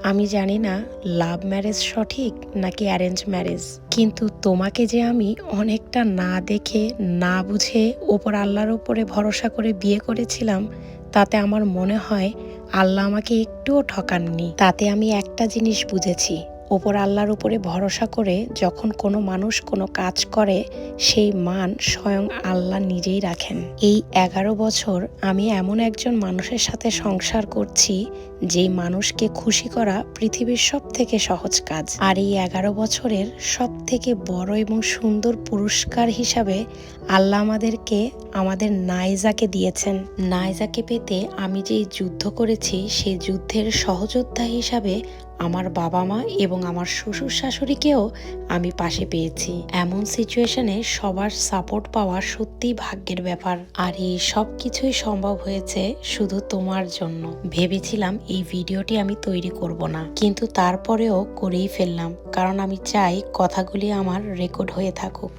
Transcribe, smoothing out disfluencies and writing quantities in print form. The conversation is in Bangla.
আমি জানি না লাভ ম্যারেজ সঠিক নাকি অ্যারেঞ্জ ম্যারেজ, কিন্তু তোমাকে যে আমি অনেকটা না দেখে না বুঝে ওপর আল্লাহর উপরে ভরসা করে বিয়ে করেছিলাম, তাতে আমার মনে হয় আল্লাহ আমাকে একটুও ঠকাননি। তাতে আমি একটা জিনিস বুঝেছি, ওপর আল্লাহর উপরে ভরসা করে যখন কোনো মানুষ কোনো কাজ করে, সেই মান স্বয়ং আল্লাহ নিজেই রাখেন। এই 11 বছর আমি এমন একজন মানুষের সাথে সংসার করছি, যেই মানুষকে খুশি করা পৃথিবীর সব থেকে সহজ কাজ। আর এই 11 বছরের সব থেকে বড় এবং সুন্দর পুরস্কার হিসাবে আল্লাহ আমাদেরকে আমাদের নাইজাকে দিয়েছেন। নাইজাকে পেতে আমি যেই যুদ্ধ করেছি, সেই যুদ্ধের সহযোদ্ধা হিসাবে আমার বাবা মা এবং আমার শ্বশুর শাশুড়িকেও আমি পাশে পেয়েছি। এমন সিচুয়েশনে সবার সাপোর্ট পাওয়া সত্যিই ভাগ্যের ব্যাপার। আর এই সব কিছুই সম্ভব হয়েছে শুধু তোমার জন্য। ভেবেছিলাম এই ভিডিওটি আমি তৈরি করব না, কিন্তু তারপরেও করেই ফেললাম, কারণ আমি চাই কথাগুলি আমার রেকর্ড হয়ে থাকুক।